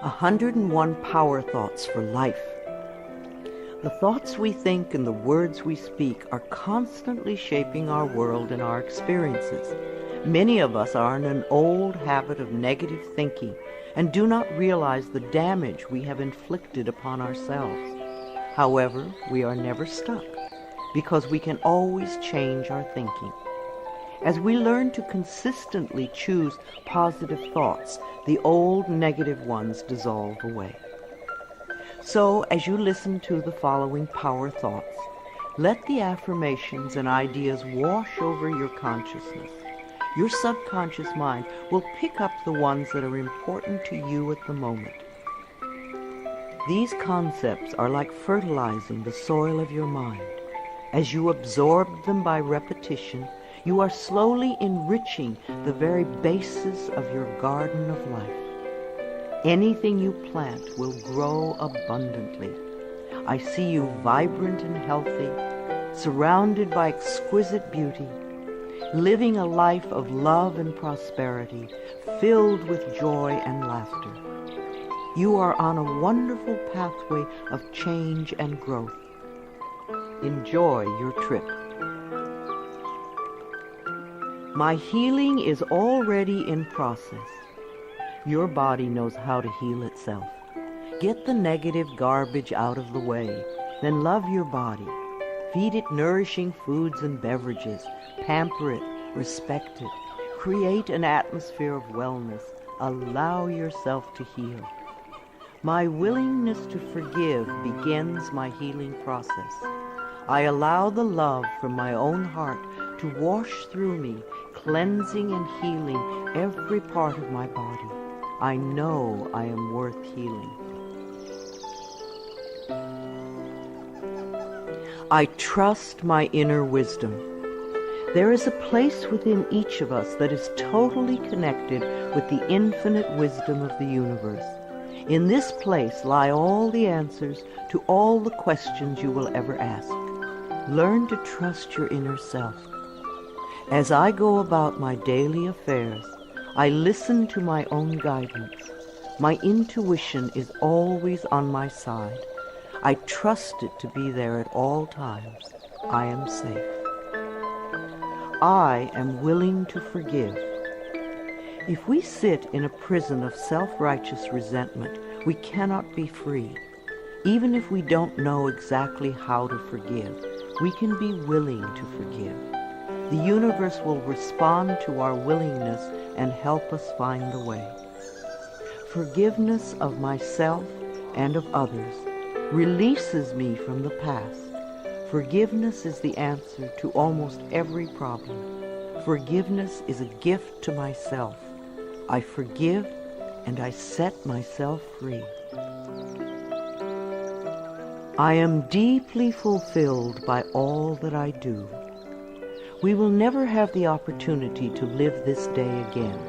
101 Power Thoughts for Life. The thoughts we think and the words we speak are constantly shaping our world and our experiences. Many of us are in an old habit of negative thinking and do not realize the damage we have inflicted upon ourselves. However, we are never stuck because we can always change our thinking. As we learn to consistently choose positive thoughts, the old negative ones dissolve away. So, as you listen to the following power thoughts, let the affirmations and ideas wash over your consciousness. Your subconscious mind will pick up the ones that are important to you at the moment. These concepts are like fertilizing the soil of your mind. As you absorb them by repetition, you are slowly enriching the very basis of your garden of life. Anything you plant will grow abundantly. I see you vibrant and healthy, surrounded by exquisite beauty, living a life of love and prosperity, filled with joy and laughter. You are on a wonderful pathway of change and growth. Enjoy your trip. My healing is already in process. Your body knows how to heal itself. Get the negative garbage out of the way, then love your body. Feed it nourishing foods and beverages. Pamper it, respect it. Create an atmosphere of wellness. Allow yourself to heal. My willingness to forgive begins my healing process. I allow the love from my own heart to wash through me, cleansing and healing every part of my body. I know I am worth healing. I trust my inner wisdom. There is a place within each of us that is totally connected with the infinite wisdom of the universe. In this place lie all the answers to all the questions you will ever ask. Learn to trust your inner self. As I go about my daily affairs, I listen to my own guidance. My intuition is always on my side. I trust it to be there at all times. I am safe. I am willing to forgive. If we sit in a prison of self-righteous resentment, we cannot be free. Even if we don't know exactly how to forgive, we can be willing to forgive. The universe will respond to our willingness and help us find the way. Forgiveness of myself and of others releases me from the past. Forgiveness is the answer to almost every problem. Forgiveness is a gift to myself. I forgive and I set myself free. I am deeply fulfilled by all that I do. We will never have the opportunity to live this day again,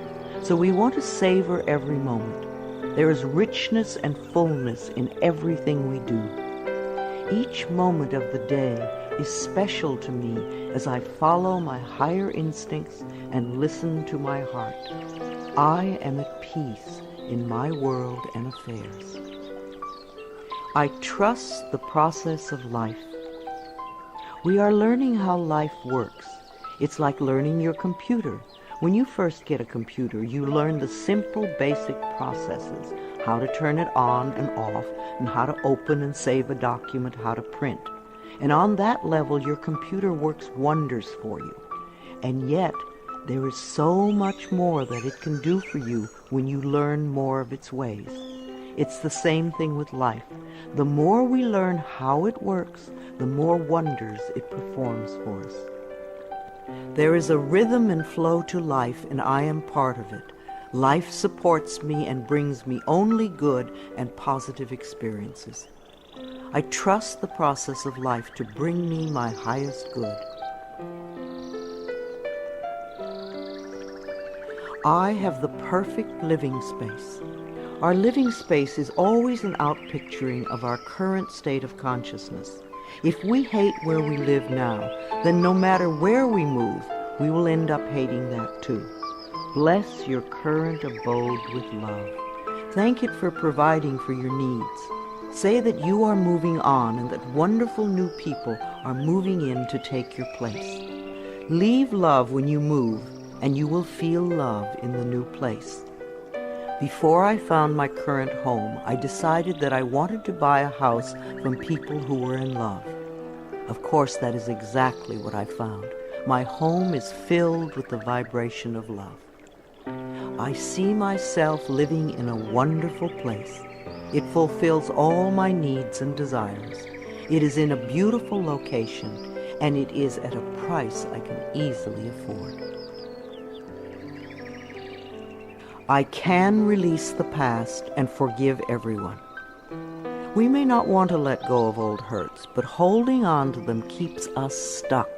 so we want to savor every moment. There is richness and fullness in everything we do. Each moment of the day is special to me as I follow my higher instincts and listen to my heart. I am at peace in my world and affairs. I trust the process of life. We are learning how life works. It's like learning your computer. When you first get a computer, you learn the simple, basic processes, how to turn it on and off, and how to open and save a document, how to print. And on that level, your computer works wonders for you. And yet, there is so much more that it can do for you when you learn more of its ways. It's the same thing with life. The more we learn how it works, the more wonders it performs for us. There is a rhythm and flow to life, and I am part of it. Life supports me and brings me only good and positive experiences. I trust the process of life to bring me my highest good. I have the perfect living space. Our living space is always an outpicturing of our current state of consciousness. If we hate where we live now, then no matter where we move, we will end up hating that too. Bless your current abode with love. Thank it for providing for your needs. Say that you are moving on and that wonderful new people are moving in to take your place. Leave love when you move, and you will feel love in the new place. Before I found my current home, I decided that I wanted to buy a house from people who were in love. Of course, that is exactly what I found. My home is filled with the vibration of love. I see myself living in a wonderful place. It fulfills all my needs and desires. It is in a beautiful location, and it is at a price I can easily afford. I can release the past and forgive everyone. We may not want to let go of old hurts, but holding on to them keeps us stuck.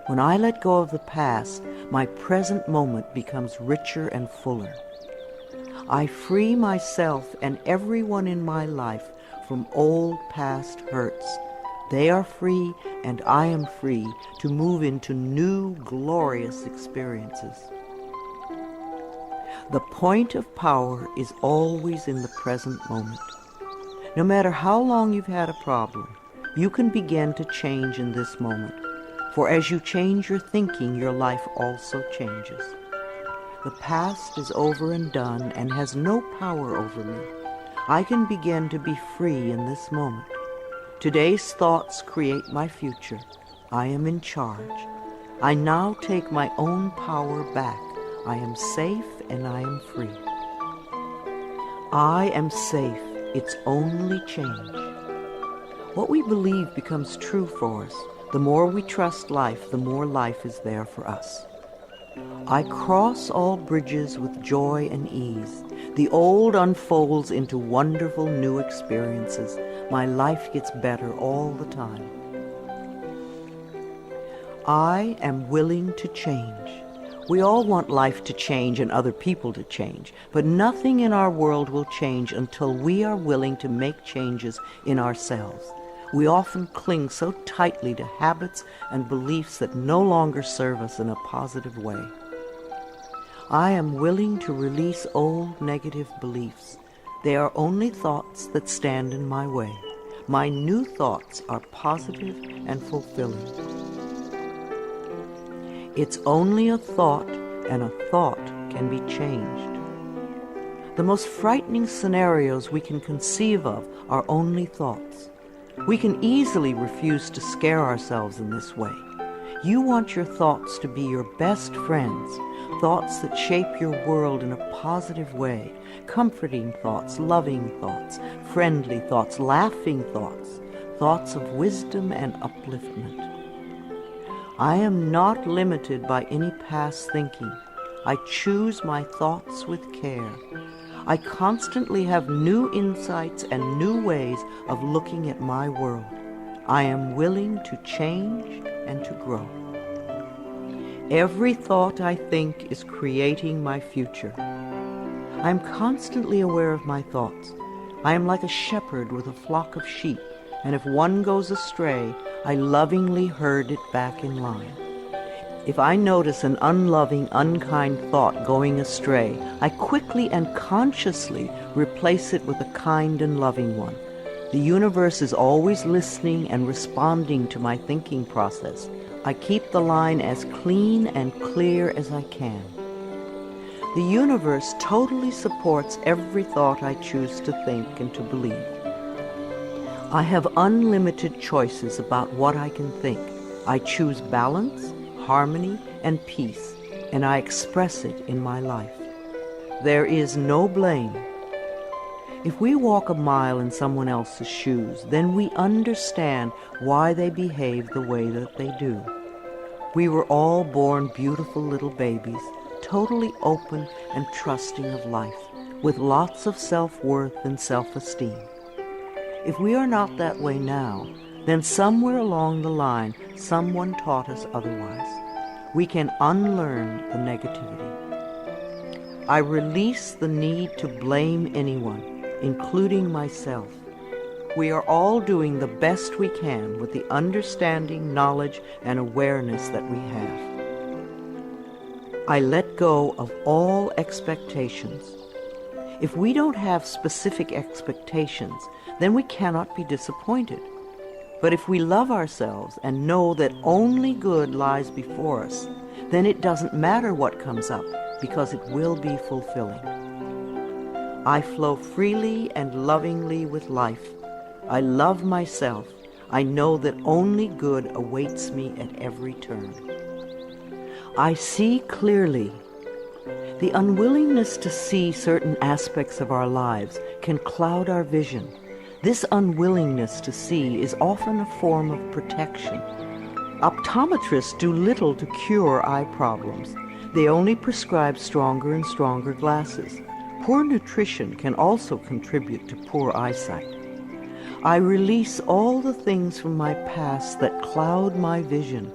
When I let go of the past, my present moment becomes richer and fuller. I free myself and everyone in my life from old past hurts. They are free, and I am free to move into new, glorious experiences. The point of power is always in the present moment. No matter how long you've had a problem, you can begin to change in this moment. For as you change your thinking, your life also changes. The past is over and done and has no power over me. I can begin to be free in this moment. Today's thoughts create my future. I am in charge. I now take my own power back. I am safe and I am free. I am safe. It's only change. What we believe becomes true for us. The more we trust life, the more life is there for us. I cross all bridges with joy and ease. The old unfolds into wonderful new experiences. My life gets better all the time. I am willing to change. We all want life to change and other people to change, but nothing in our world will change until we are willing to make changes in ourselves. We often cling so tightly to habits and beliefs that no longer serve us in a positive way. I am willing to release old negative beliefs. They are only thoughts that stand in my way. My new thoughts are positive and fulfilling. It's only a thought, and a thought can be changed. The most frightening scenarios we can conceive of are only thoughts. We can easily refuse to scare ourselves in this way. You want your thoughts to be your best friends, thoughts that shape your world in a positive way, comforting thoughts, loving thoughts, friendly thoughts, laughing thoughts, thoughts of wisdom and upliftment. I am not limited by any past thinking. I choose my thoughts with care. I constantly have new insights and new ways of looking at my world. I am willing to change and to grow. Every thought I think is creating my future. I am constantly aware of my thoughts. I am like a shepherd with a flock of sheep, and if one goes astray, I lovingly herd it back in line. If I notice an unloving, unkind thought going astray, I quickly and consciously replace it with a kind and loving one. The universe is always listening and responding to my thinking process. I keep the line as clean and clear as I can. The universe totally supports every thought I choose to think and to believe. I have unlimited choices about what I can think. I choose balance, harmony, and peace, and I express it in my life. There is no blame. If we walk a mile in someone else's shoes, then we understand why they behave the way that they do. We were all born beautiful little babies, totally open and trusting of life, with lots of self-worth and self-esteem. If we are not that way now, then somewhere along the line, someone taught us otherwise. We can unlearn the negativity. I release the need to blame anyone, including myself. We are all doing the best we can with the understanding, knowledge, and awareness that we have. I let go of all expectations. If we don't have specific expectations, then we cannot be disappointed. But if we love ourselves and know that only good lies before us, then it doesn't matter what comes up, because it will be fulfilling. I flow freely and lovingly with life. I love myself. I know that only good awaits me at every turn. I see clearly. The unwillingness to see certain aspects of our lives can cloud our vision. This unwillingness to see is often a form of protection. Optometrists do little to cure eye problems. They only prescribe stronger and stronger glasses. Poor nutrition can also contribute to poor eyesight. I release all the things from my past that cloud my vision.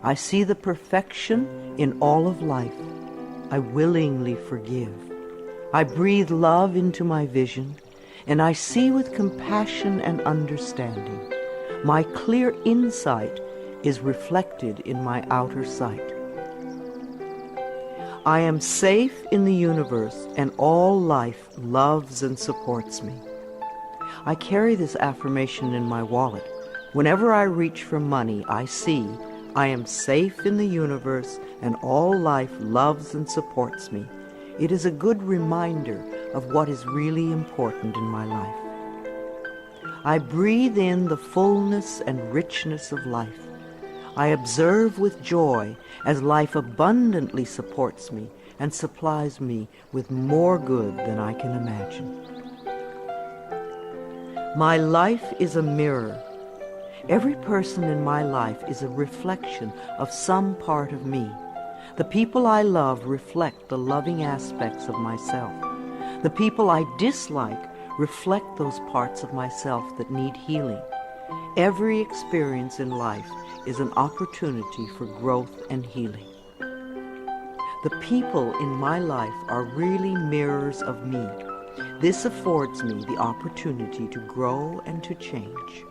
I see the perfection in all of life. I willingly forgive. I breathe love into my vision, and I see with compassion and understanding. My clear insight is reflected in my outer sight. I am safe in the universe, and all life loves and supports me. I carry this affirmation in my wallet. Whenever I reach for money, I see I am safe in the universe, and all life loves and supports me. It is a good reminder of what is really important in my life. I breathe in the fullness and richness of life. I observe with joy as life abundantly supports me and supplies me with more good than I can imagine. My life is a mirror. Every person in my life is a reflection of some part of me. The people I love reflect the loving aspects of myself. The people I dislike reflect those parts of myself that need healing. Every experience in life is an opportunity for growth and healing. The people in my life are really mirrors of me. This affords me the opportunity to grow and to change.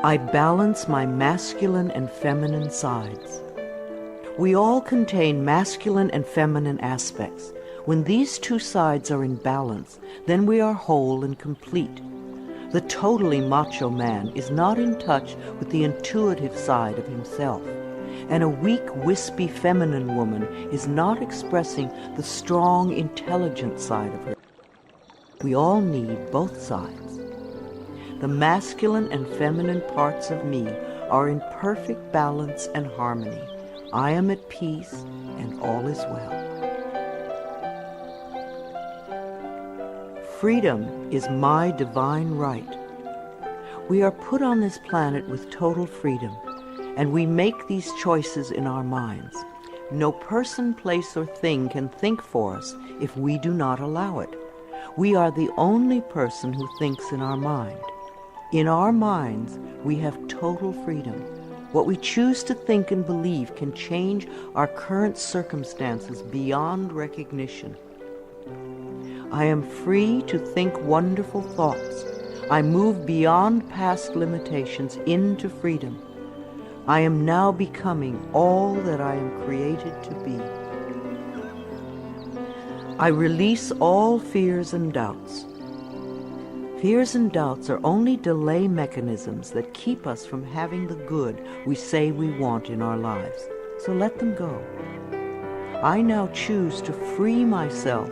I balance my masculine and feminine sides. We all contain masculine and feminine aspects. When these two sides are in balance, then we are whole and complete. The totally macho man is not in touch with the intuitive side of himself, and a weak, wispy feminine woman is not expressing the strong, intelligent side of her. We all need both sides. The masculine and feminine parts of me are in perfect balance and harmony. I am at peace, and all is well. Freedom is my divine right. We are put on this planet with total freedom, and we make these choices in our minds. No person, place, or thing can think for us if we do not allow it. We are the only person who thinks in our mind. In our minds, we have total freedom. What we choose to think and believe can change our current circumstances beyond recognition. I am free to think wonderful thoughts. I move beyond past limitations into freedom. I am now becoming all that I am created to be. I release all fears and doubts. Fears and doubts are only delay mechanisms that keep us from having the good we say we want in our lives. So let them go. I now choose to free myself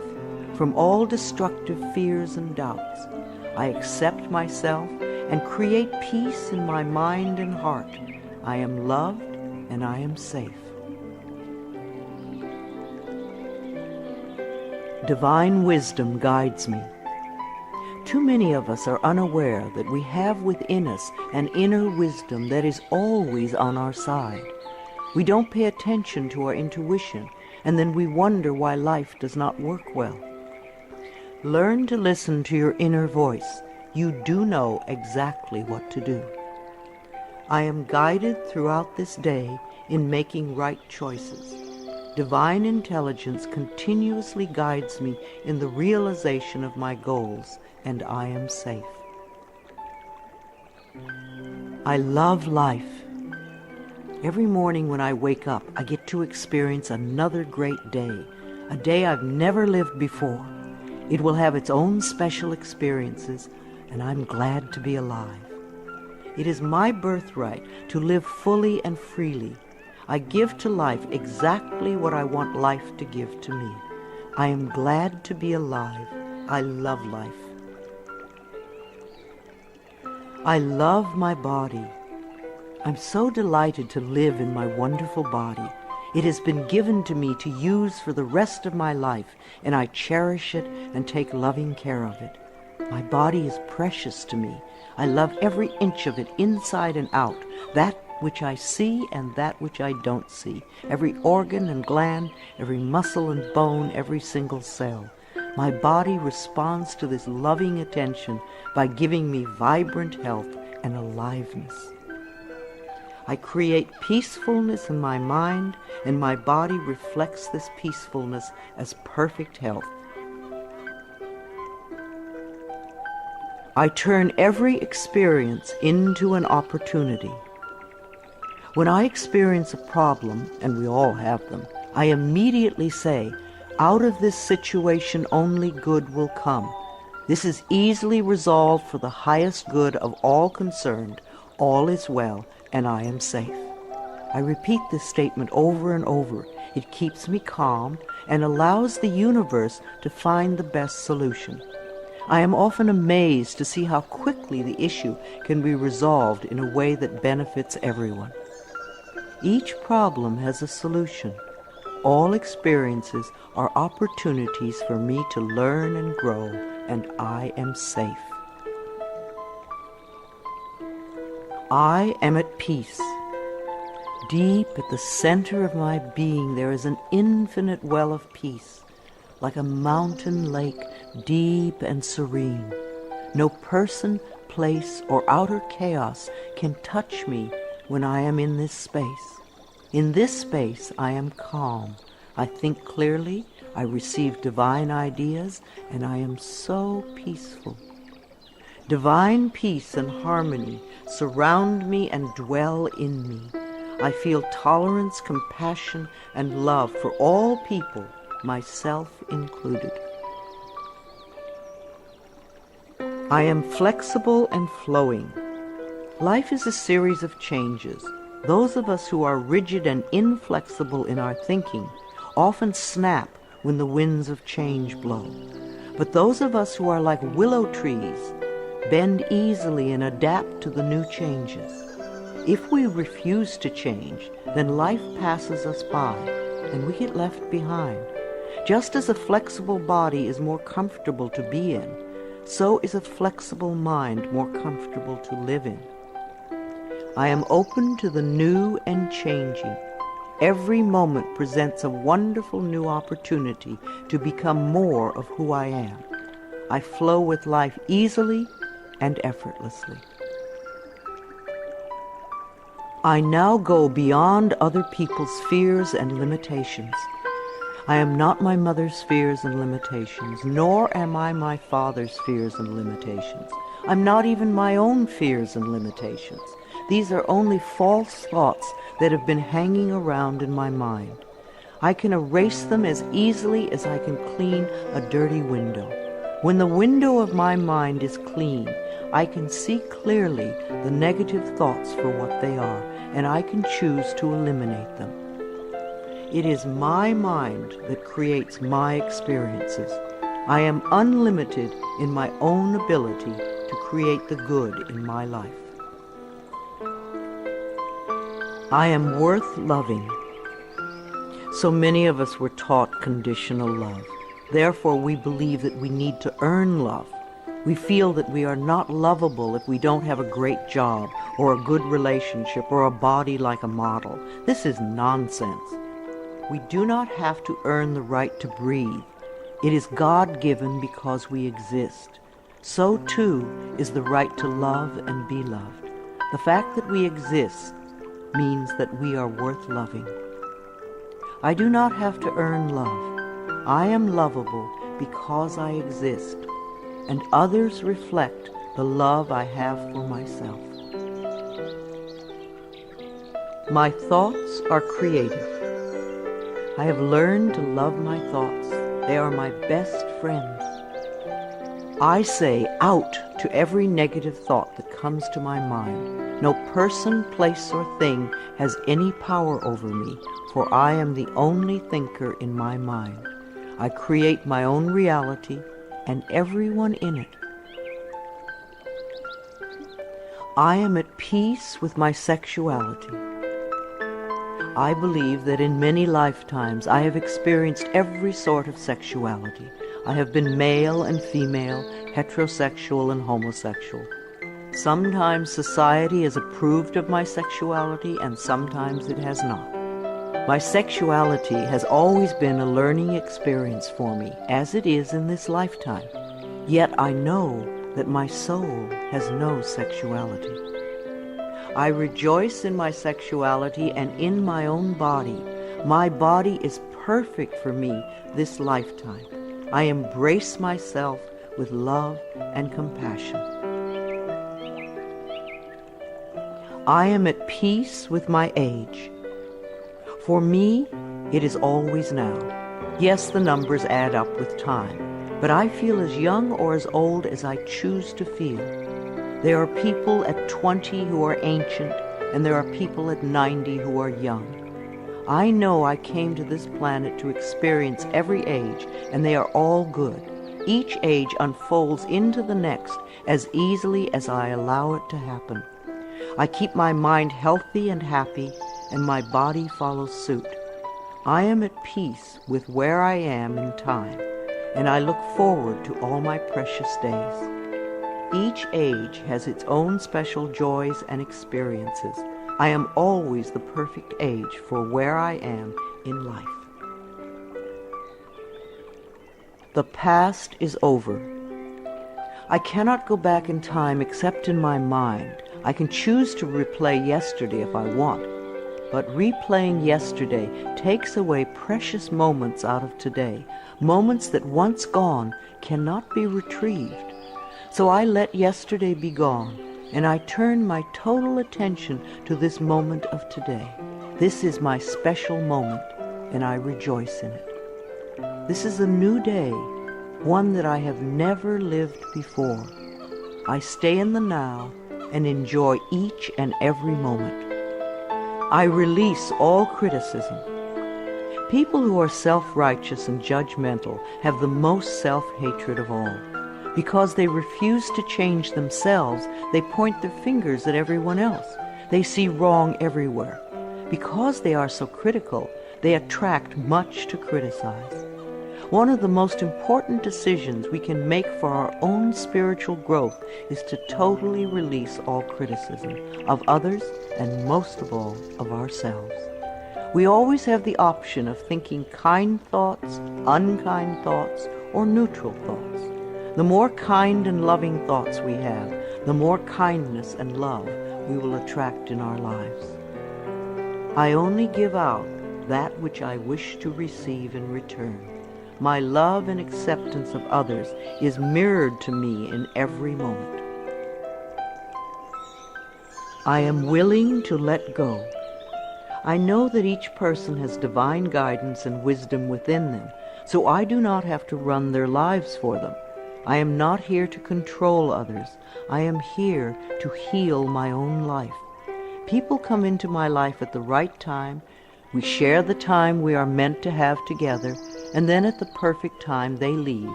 from all destructive fears and doubts. I accept myself and create peace in my mind and heart. I am loved and I am safe. Divine wisdom guides me. Too many of us are unaware that we have within us an inner wisdom that is always on our side. We don't pay attention to our intuition, and then we wonder why life does not work well. Learn to listen to your inner voice. You do know exactly what to do. I am guided throughout this day in making right choices. Divine intelligence continuously guides me in the realization of my goals, and I am safe. I love life. Every morning when I wake up, I get to experience another great day, a day I've never lived before. It will have its own special experiences, and I'm glad to be alive. It is my birthright to live fully and freely. I give to life exactly what I want life to give to me. I am glad to be alive. I love life. I love my body. I'm so delighted to live in my wonderful body. It has been given to me to use for the rest of my life, and I cherish it and take loving care of it. My body is precious to me. I love every inch of it, inside and out, that which I see and that which I don't see, every organ and gland, every muscle and bone, every single cell. My body responds to this loving attention by giving me vibrant health and aliveness. I create peacefulness in my mind, and my body reflects this peacefulness as perfect health. I turn every experience into an opportunity. When I experience a problem, and we all have them, I immediately say, out of this situation only good will come. This is easily resolved for the highest good of all concerned. All is well, and I am safe. I repeat this statement over and over. It keeps me calm and allows the universe to find the best solution. I am often amazed to see how quickly the issue can be resolved in a way that benefits everyone. Each problem has a solution. All experiences are opportunities for me to learn and grow, and I am safe. I am at peace. Deep at the center of my being there is an infinite well of peace, like a mountain lake, deep and serene. No person, place, or outer chaos can touch me when I am in this space. In this space I am calm. I think clearly, I receive divine ideas, and I am so peaceful. Divine peace and harmony surround me and dwell in me. I feel tolerance, compassion, and love for all people, myself included. I am flexible and flowing. Life is a series of changes. Those of us who are rigid and inflexible in our thinking often snap when the winds of change blow. But those of us who are like willow trees bend easily and adapt to the new changes. If we refuse to change, then life passes us by and we get left behind. Just as a flexible body is more comfortable to be in, so is a flexible mind more comfortable to live in. I am open to the new and changing. Every moment presents a wonderful new opportunity to become more of who I am. I flow with life easily and effortlessly. I now go beyond other people's fears and limitations. I am not my mother's fears and limitations, nor am I my father's fears and limitations. I'm not even my own fears and limitations. These are only false thoughts that have been hanging around in my mind. I can erase them as easily as I can clean a dirty window. When the window of my mind is clean, I can see clearly the negative thoughts for what they are, and I can choose to eliminate them. It is my mind that creates my experiences. I am unlimited in my own ability to create the good in my life. I am worth loving. So many of us were taught conditional love. Therefore, we believe that we need to earn love. We feel that we are not lovable if we don't have a great job or a good relationship or a body like a model. This is nonsense. We do not have to earn the right to breathe. It is God-given because we exist. So, too, is the right to love and be loved. The fact that we exist means that we are worth loving. I do not have to earn love. I am lovable because I exist, and others reflect the love I have for myself. My thoughts are creative. I have learned to love my thoughts. They are my best friends. I say out to every negative thought that comes to my mind. No person, place, or thing has any power over me, for I am the only thinker in my mind. I create my own reality and everyone in it. I am at peace with my sexuality. I believe that in many lifetimes I have experienced every sort of sexuality. I have been male and female, heterosexual and homosexual. Sometimes society has approved of my sexuality and sometimes it has not. My sexuality has always been a learning experience for me, as it is in this lifetime. Yet I know that my soul has no sexuality. I rejoice in my sexuality and in my own body. My body is perfect for me this lifetime. I embrace myself with love and compassion. I am at peace with my age. For me, it is always now. Yes, the numbers add up with time, but I feel as young or as old as I choose to feel. There are people at 20 who are ancient, and there are people at 90 who are young. I know I came to this planet to experience every age, and they are all good. Each age unfolds into the next as easily as I allow it to happen. I keep my mind healthy and happy, and my body follows suit. I am at peace with where I am in time, and I look forward to all my precious days. Each age has its own special joys and experiences. I am always the perfect age for where I am in life. The past is over. I cannot go back in time except in my mind. I can choose to replay yesterday if I want, but replaying yesterday takes away precious moments out of today, moments that once gone cannot be retrieved. So I let yesterday be gone, and I turn my total attention to this moment of today. This is my special moment, and I rejoice in it. This is a new day, one that I have never lived before. I stay in the now and enjoy each and every moment. I release all criticism. People who are self-righteous and judgmental have the most self-hatred of all. Because they refuse to change themselves, they point their fingers at everyone else. They see wrong everywhere. Because they are so critical, they attract much to criticize. One of the most important decisions we can make for our own spiritual growth is to totally release all criticism of others and most of all of ourselves. We always have the option of thinking kind thoughts, unkind thoughts, or neutral thoughts. The more kind and loving thoughts we have, the more kindness and love we will attract in our lives. I only give out that which I wish to receive in return. My love and acceptance of others is mirrored to me in every moment. I am willing to let go. I know that each person has divine guidance and wisdom within them, so I do not have to run their lives for them. I am not here to control others. I am here to heal my own life. People come into my life at the right time. We share the time we are meant to have together, and then at the perfect time they leave,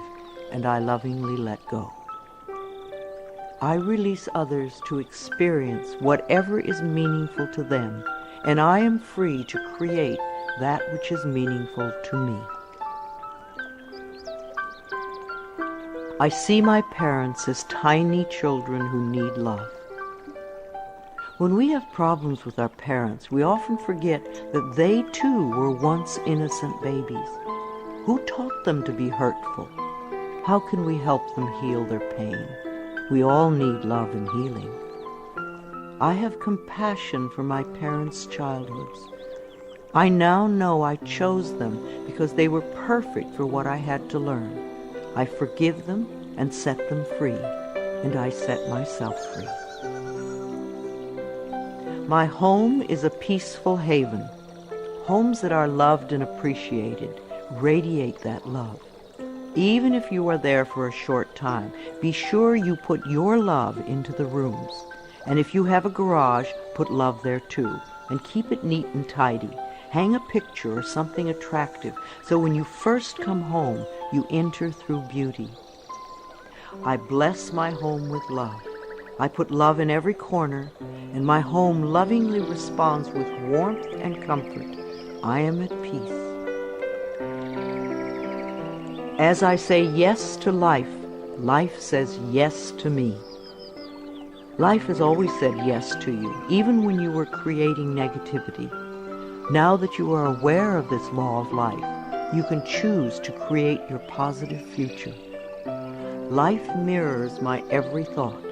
and I lovingly let go. I release others to experience whatever is meaningful to them, and I am free to create that which is meaningful to me. I see my parents as tiny children who need love. When we have problems with our parents, we often forget that they too were once innocent babies. Who taught them to be hurtful? How can we help them heal their pain? We all need love and healing. I have compassion for my parents' childhoods. I now know I chose them because they were perfect for what I had to learn. I forgive them and set them free, and I set myself free. My home is a peaceful haven. Homes that are loved and appreciated radiate that love. Even if you are there for a short time, be sure you put your love into the rooms. And if you have a garage, put love there too. And keep it neat and tidy. Hang a picture or something attractive so when you first come home, you enter through beauty. I bless my home with love. I put love in every corner, and my home lovingly responds with warmth and comfort. I am at peace. As I say yes to life, life says yes to me. Life has always said yes to you, even when you were creating negativity. Now that you are aware of this law of life, you can choose to create your positive future. Life mirrors my every thought.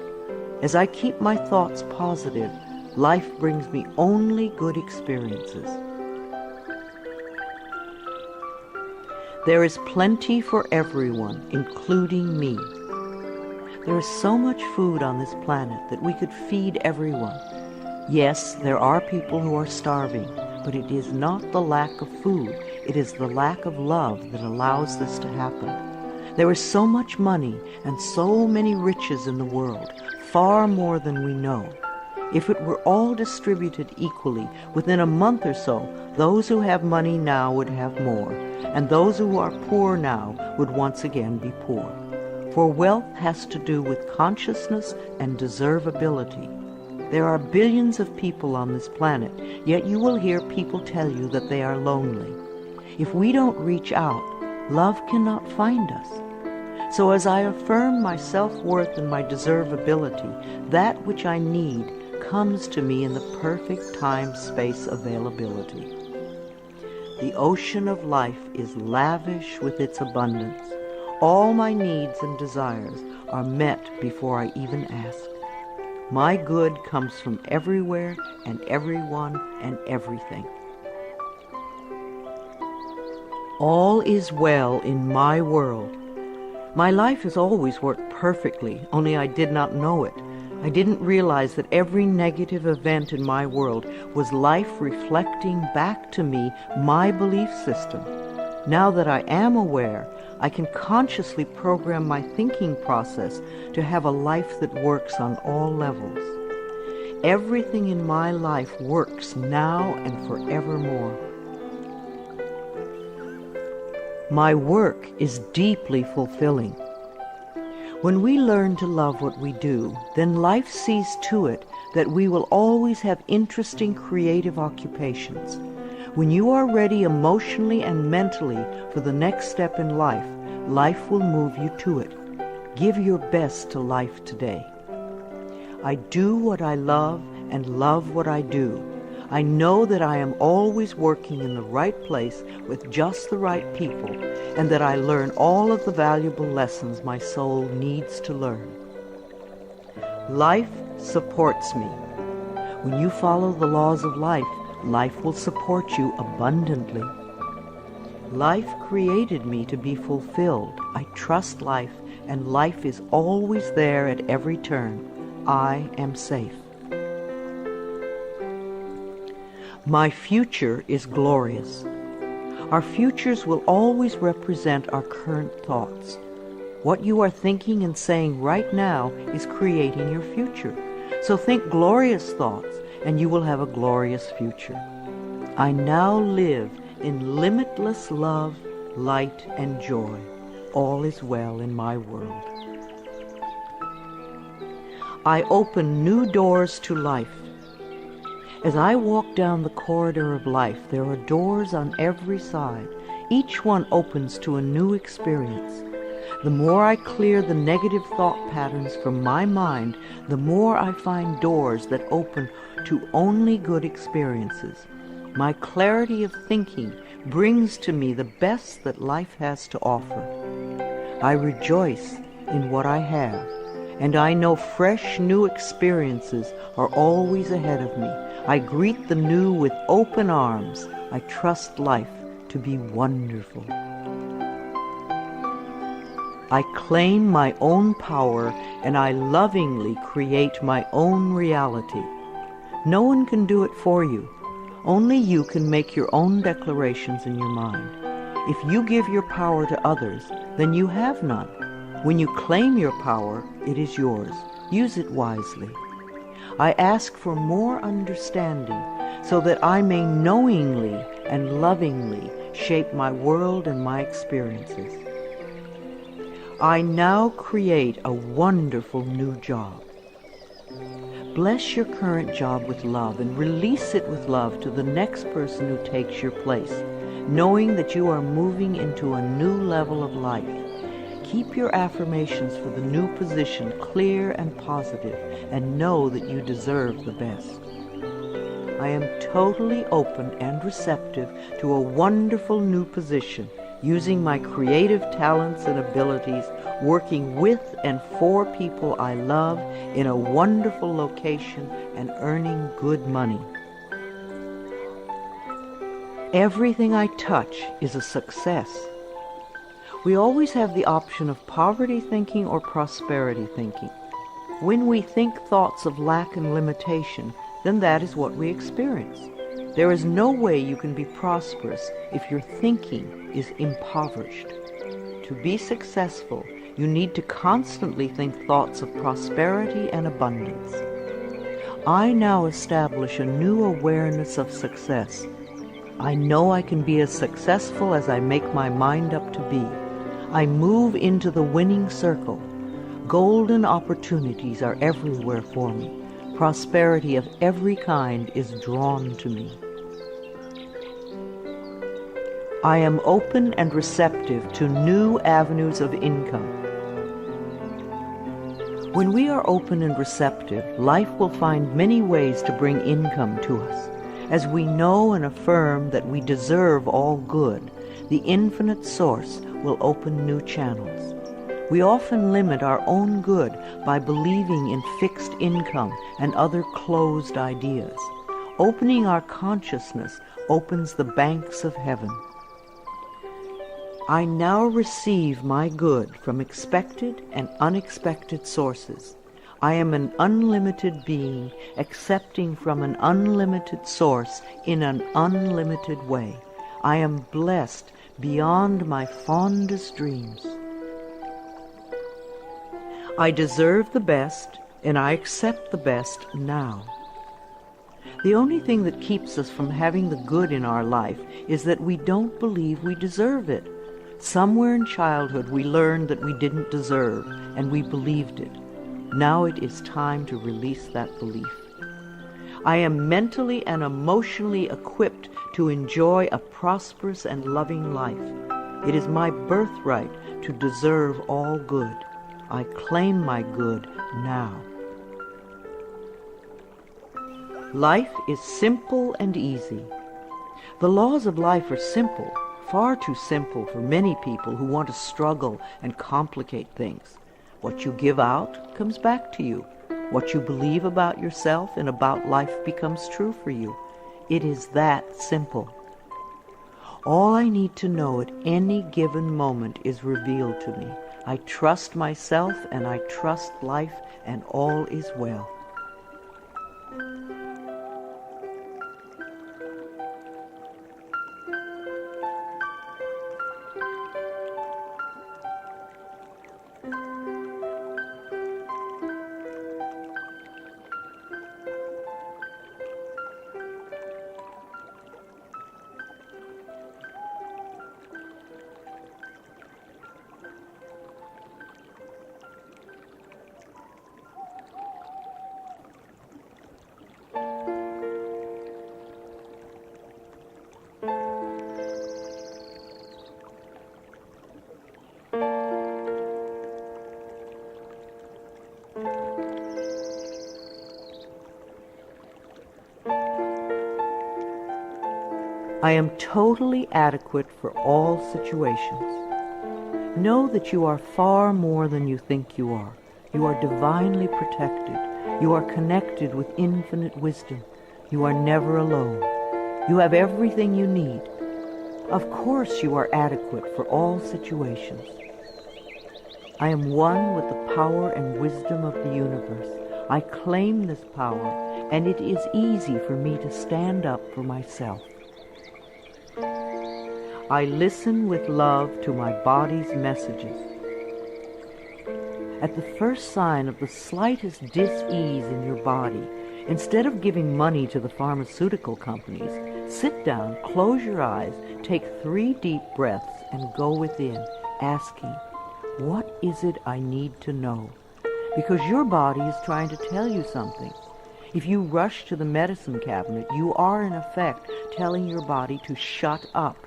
As I keep my thoughts positive, life brings me only good experiences. There is plenty for everyone, including me. There is so much food on this planet that we could feed everyone. Yes, there are people who are starving, but it is not the lack of food, it is the lack of love that allows this to happen. There is so much money and so many riches in the world, far more than we know. If it were all distributed equally, within a month or so, those who have money now would have more, and those who are poor now would once again be poor. For wealth has to do with consciousness and deservability. There are billions of people on this planet, yet you will hear people tell you that they are lonely. If we don't reach out, love cannot find us. So as I affirm my self-worth and my deservability, that which I need comes to me in the perfect time-space availability. The ocean of life is lavish with its abundance. All my needs and desires are met before I even ask. My good comes from everywhere and everyone and everything. All is well in my world. My life has always worked perfectly, only I did not know it. I didn't realize that every negative event in my world was life reflecting back to me my belief system. Now that I am aware, I can consciously program my thinking process to have a life that works on all levels. Everything in my life works now and forevermore. My work is deeply fulfilling. When we learn to love what we do, then life sees to it that we will always have interesting creative occupations. When you are ready emotionally and mentally for the next step in life, life will move you to it. Give your best to life today. I do what I love and love what I do. I know that I am always working in the right place with just the right people, and that I learn all of the valuable lessons my soul needs to learn. Life supports me. When you follow the laws of life, life will support you abundantly. Life created me to be fulfilled. I trust life, and life is always there at every turn. I am safe. My future is glorious. Our futures will always represent our current thoughts. What you are thinking and saying right now is creating your future. So think glorious thoughts, and you will have a glorious future. I now live in limitless love, light, and joy. All is well in my world. I open new doors to life. As I walk down the corridor of life, there are doors on every side. Each one opens to a new experience. The more I clear the negative thought patterns from my mind, the more I find doors that open to only good experiences. My clarity of thinking brings to me the best that life has to offer. I rejoice in what I have, and I know fresh new experiences are always ahead of me. I greet the new with open arms. I trust life to be wonderful. I claim my own power, and I lovingly create my own reality. No one can do it for you. Only you can make your own declarations in your mind. If you give your power to others, then you have none. When you claim your power, it is yours. Use it wisely. I ask for more understanding so that I may knowingly and lovingly shape my world and my experiences. I now create a wonderful new job. Bless your current job with love and release it with love to the next person who takes your place, knowing that you are moving into a new level of life. Keep your affirmations for the new position clear and positive, and know that you deserve the best. I am totally open and receptive to a wonderful new position, using my creative talents and abilities, working with and for people I love in a wonderful location and earning good money. Everything I touch is a success. We always have the option of poverty thinking or prosperity thinking. When we think thoughts of lack and limitation, then that is what we experience. There is no way you can be prosperous if your thinking is impoverished. To be successful, you need to constantly think thoughts of prosperity and abundance. I now establish a new awareness of success. I know I can be as successful as I make my mind up to be. I move into the winning circle. Golden opportunities are everywhere for me. Prosperity of every kind is drawn to me. I am open and receptive to new avenues of income. When we are open and receptive, life will find many ways to bring income to us. As we know and affirm that we deserve all good, the infinite source will open new channels. We often limit our own good by believing in fixed income and other closed ideas. Opening our consciousness opens the banks of heaven. I now receive my good from expected and unexpected sources. I am an unlimited being, accepting from an unlimited source in an unlimited way. I am blessed beyond my fondest dreams. I deserve the best, and I accept the best now. The only thing that keeps us from having the good in our life is that we don't believe we deserve it. Somewhere in childhood we learned that we didn't deserve, and we believed it. Now it is time to release that belief. I am mentally and emotionally equipped to enjoy a prosperous and loving life. It is my birthright to deserve all good. I claim my good now. Life is simple and easy. The laws of life are simple, far too simple for many people who want to struggle and complicate things. What you give out comes back to you. What you believe about yourself and about life becomes true for you. It is that simple. All I need to know at any given moment is revealed to me. I trust myself and I trust life, and all is well. I am totally adequate for all situations. Know that you are far more than you think you are. You are divinely protected. You are connected with infinite wisdom. You are never alone. You have everything you need. Of course you are adequate for all situations. I am one with the power and wisdom of the universe. I claim this power, and it is easy for me to stand up for myself. I listen with love to my body's messages. At the first sign of the slightest dis-ease in your body, instead of giving money to the pharmaceutical companies, sit down, close your eyes, take 3 deep breaths, and go within, asking, what is it I need to know? Because your body is trying to tell you something. If you rush to the medicine cabinet, you are in effect telling your body to shut up.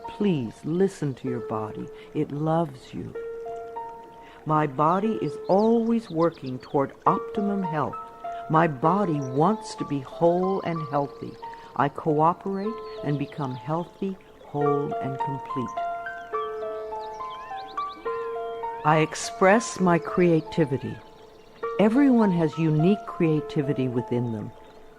Please listen to your body. It loves you. My body is always working toward optimum health. My body wants to be whole and healthy. I cooperate and become healthy, whole, and complete. I express my creativity. Everyone has unique creativity within them.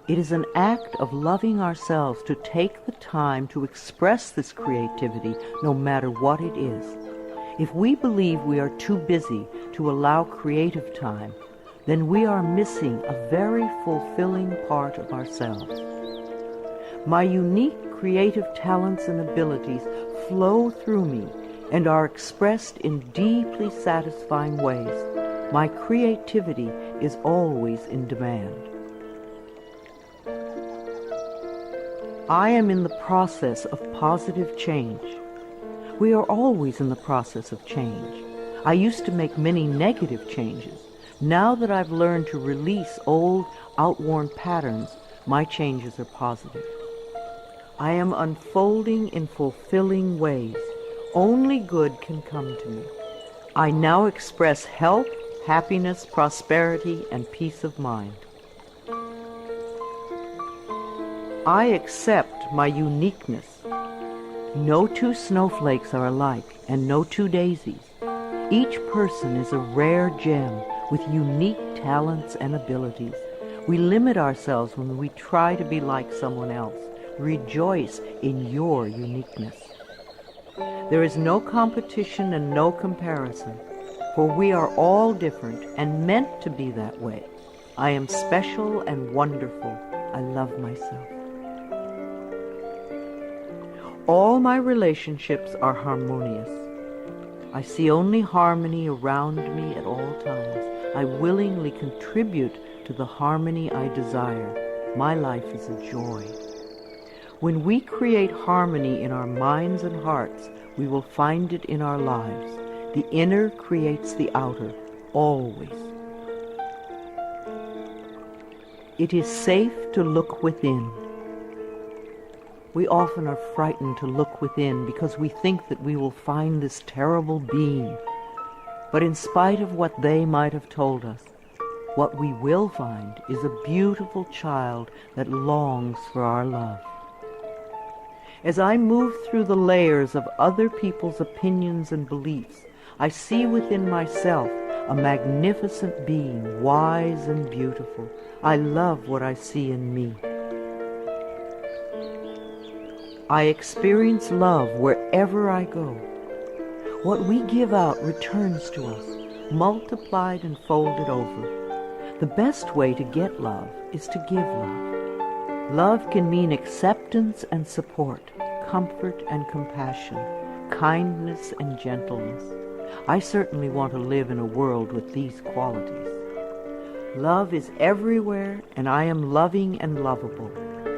It is an act of loving ourselves to take the time to express this creativity, no matter what it is. If we believe we are too busy to allow creative time, then we are missing a very fulfilling part of ourselves. My unique creative talents and abilities flow through me and are expressed in deeply satisfying ways. My creativity is always in demand. I am in the process of positive change. We are always in the process of change. I used to make many negative changes. Now that I've learned to release old, outworn patterns, my changes are positive. I am unfolding in fulfilling ways. Only good can come to me. I now express health, happiness, prosperity, and peace of mind. I accept my uniqueness. No 2 snowflakes are alike, and no 2 daisies. Each person is a rare gem with unique talents and abilities. We limit ourselves when we try to be like someone else. Rejoice in your uniqueness. There is no competition and no comparison, for we are all different and meant to be that way. I am special and wonderful. I love myself. All my relationships are harmonious. I see only harmony around me at all times. I willingly contribute to the harmony I desire. My life is a joy. When we create harmony in our minds and hearts, we will find it in our lives. The inner creates the outer, always. It is safe to look within. We often are frightened to look within because we think that we will find this terrible being. But in spite of what they might have told us, what we will find is a beautiful child that longs for our love. As I move through the layers of other people's opinions and beliefs, I see within myself a magnificent being, wise and beautiful. I love what I see in me. I experience love wherever I go. What we give out returns to us, multiplied and folded over. The best way to get love is to give love. Love can mean acceptance and support, comfort and compassion, kindness and gentleness. I certainly want to live in a world with these qualities. Love is everywhere, and I am loving and lovable.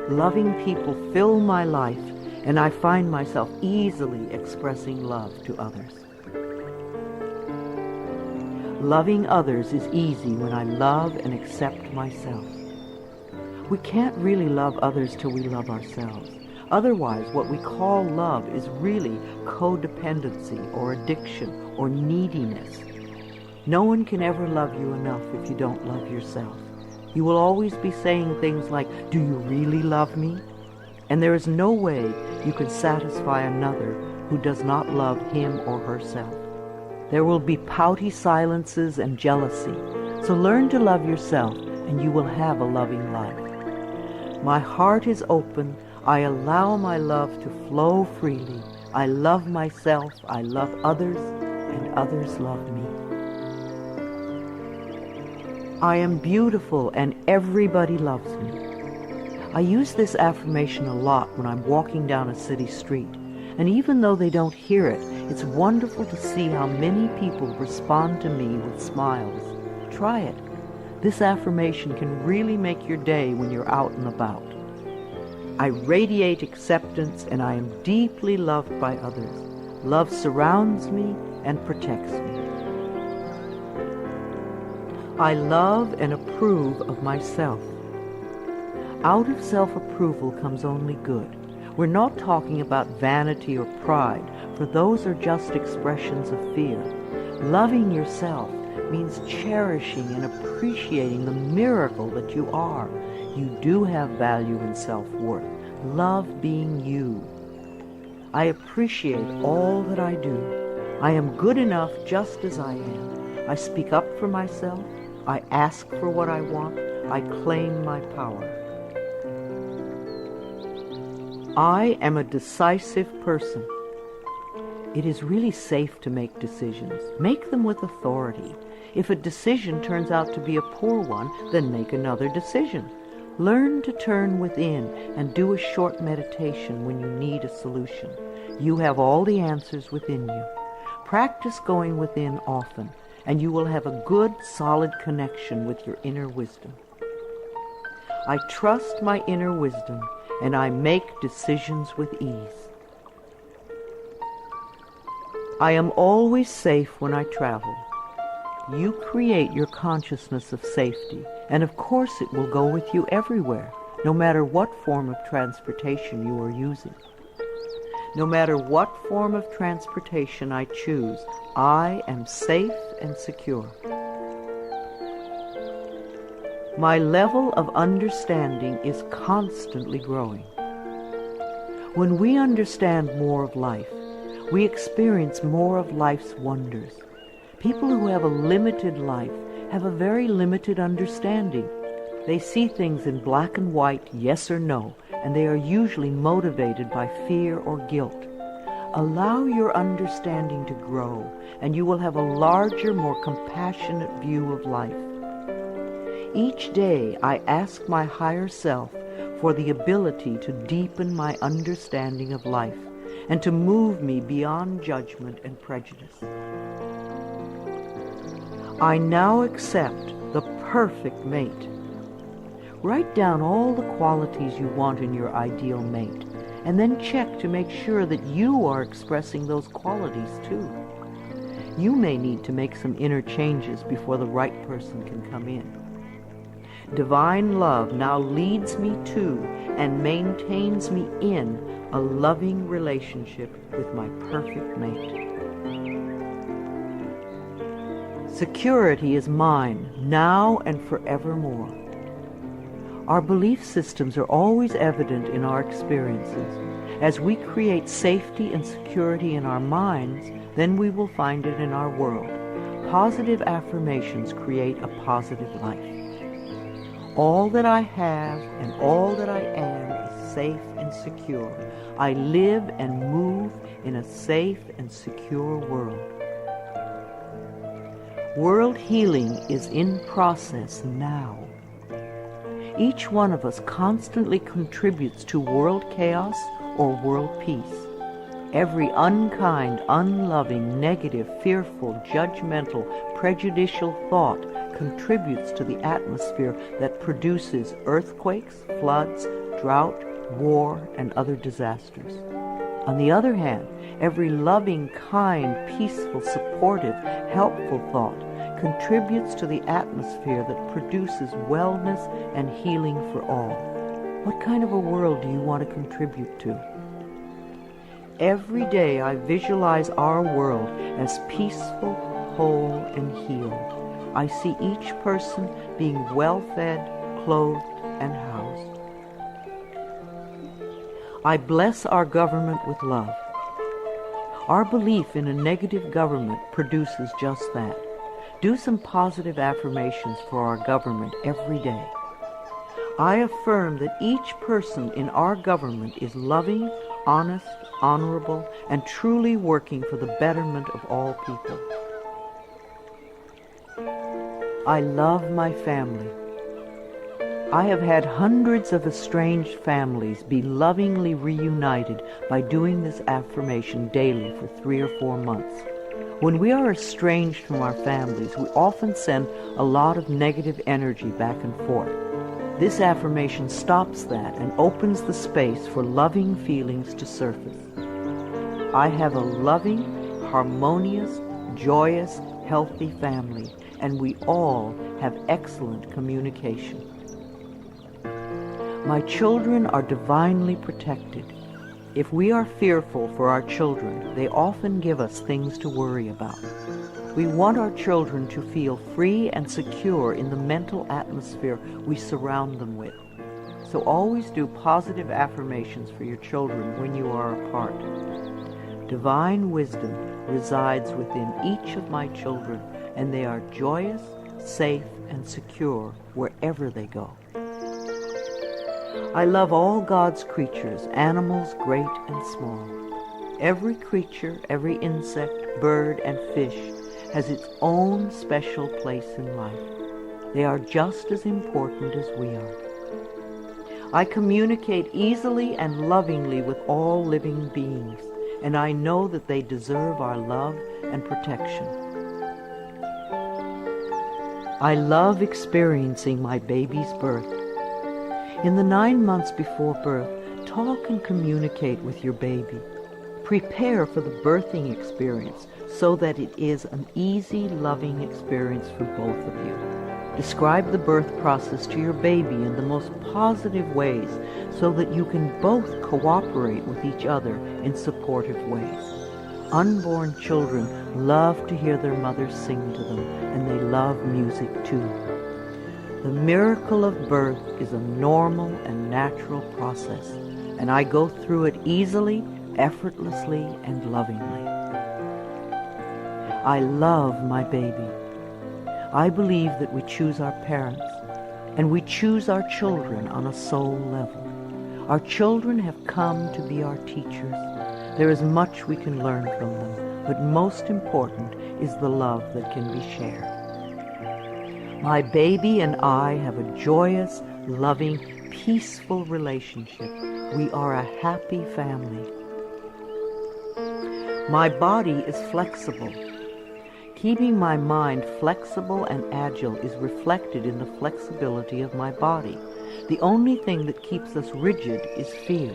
Loving people fill my life, and I find myself easily expressing love to others. Loving others is easy when I love and accept myself. We can't really love others till we love ourselves. Otherwise, what we call love is really codependency or addiction or neediness. No one can ever love you enough if you don't love yourself. You will always be saying things like, "Do you really love me?" And there is no way you can satisfy another who does not love him or herself. There will be pouty silences and jealousy. So learn to love yourself, and you will have a loving life. My heart is open. I allow my love to flow freely. I love myself, I love others, and others love me. I am beautiful and everybody loves me. I use this affirmation a lot when I'm walking down a city street, and even though they don't hear it, it's wonderful to see how many people respond to me with smiles. Try it. This affirmation can really make your day when you're out and about. I radiate acceptance and I am deeply loved by others. Love surrounds me and protects me. I love and approve of myself. Out of self-approval comes only good. We're not talking about vanity or pride, for those are just expressions of fear. Loving yourself means cherishing and appreciating the miracle that you are. You do have value and self-worth. Love being you. I appreciate all that I do. I am good enough just as I am. I speak up for myself. I ask for what I want. I claim my power. I am a decisive person. It is really safe to make decisions. Make them with authority. If a decision turns out to be a poor one, then make another decision. Learn to turn within and do a short meditation when you need a solution. You have all the answers within you. Practice going within often, and you will have a good, solid connection with your inner wisdom. I trust my inner wisdom, and I make decisions with ease. I am always safe when I travel. You create your consciousness of safety, and of course it will go with you everywhere, no matter what form of transportation you are using. No matter what form of transportation I choose, I am safe and secure. My level of understanding is constantly growing. When we understand more of life, we experience more of life's wonders. People who have a limited life have a very limited understanding. They see things in black and white, yes or no, and they are usually motivated by fear or guilt. Allow your understanding to grow, and you will have a larger, more compassionate view of life. Each day I ask my higher self for the ability to deepen my understanding of life and to move me beyond judgment and prejudice. I now accept the perfect mate. Write down all the qualities you want in your ideal mate, and then check to make sure that you are expressing those qualities too. You may need to make some inner changes before the right person can come in. Divine love now leads me to and maintains me in a loving relationship with my perfect mate. Security is mine, now and forevermore. Our belief systems are always evident in our experiences. As we create safety and security in our minds, then we will find it in our world. Positive affirmations create a positive life. All that I have and all that I am is safe and secure. I live and move in a safe and secure world. World healing is in process now. Each one of us constantly contributes to world chaos or world peace. Every unkind, unloving, negative, fearful, judgmental, prejudicial thought contributes to the atmosphere that produces earthquakes, floods, drought, war, and other disasters. On the other hand, every loving, kind, peaceful, supportive, helpful thought contributes to the atmosphere that produces wellness and healing for all. What kind of a world do you want to contribute to? Every day I visualize our world as peaceful, whole, and healed. I see each person being well-fed, clothed, and housed. I bless our government with love. Our belief in a negative government produces just that. Do some positive affirmations for our government every day. I affirm that each person in our government is loving, honest, honorable, and truly working for the betterment of all people. I love my family. I have had hundreds of estranged families be lovingly reunited by doing this affirmation daily for 3 or 4 months. When we are estranged from our families, we often send a lot of negative energy back and forth. This affirmation stops that and opens the space for loving feelings to surface. I have a loving, harmonious, joyous, healthy family, and we all have excellent communication. My children are divinely protected. If we are fearful for our children, they often give us things to worry about. We want our children to feel free and secure in the mental atmosphere we surround them with. So always do positive affirmations for your children when you are apart. Divine wisdom resides within each of my children, and they are joyous, safe, and secure wherever they go. I love all God's creatures, animals great and small. Every creature, every insect, bird, and fish has its own special place in life. They are just as important as we are. I communicate easily and lovingly with all living beings, and I know that they deserve our love and protection. I love experiencing my baby's birth. In the 9 months before birth, talk and communicate with your baby. Prepare for the birthing experience so that it is an easy, loving experience for both of you. Describe the birth process to your baby in the most positive ways so that you can both cooperate with each other in supportive ways. Unborn children love to hear their mothers sing to them, and they love music too. The miracle of birth is a normal and natural process, and I go through it easily, effortlessly, and lovingly. I love my baby. I believe that we choose our parents, and we choose our children on a soul level. Our children have come to be our teachers. There is much we can learn from them, but most important is the love that can be shared. My baby and I have a joyous, loving, peaceful relationship. We are a happy family. My body is flexible. Keeping my mind flexible and agile is reflected in the flexibility of my body. The only thing that keeps us rigid is fear.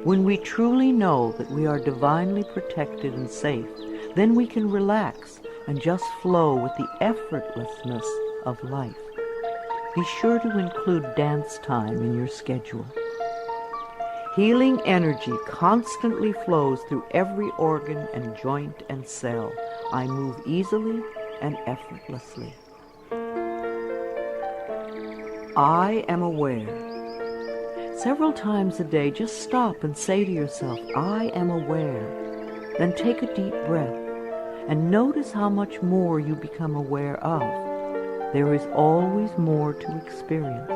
When we truly know that we are divinely protected and safe, then we can relax and just flow with the effortlessness of life. Be sure to include dance time in your schedule. Healing energy constantly flows through every organ and joint and cell. I move easily and effortlessly. I am aware. Several times a day, just stop and say to yourself, I am aware. Then take a deep breath and notice how much more you become aware of. There is always more to experience.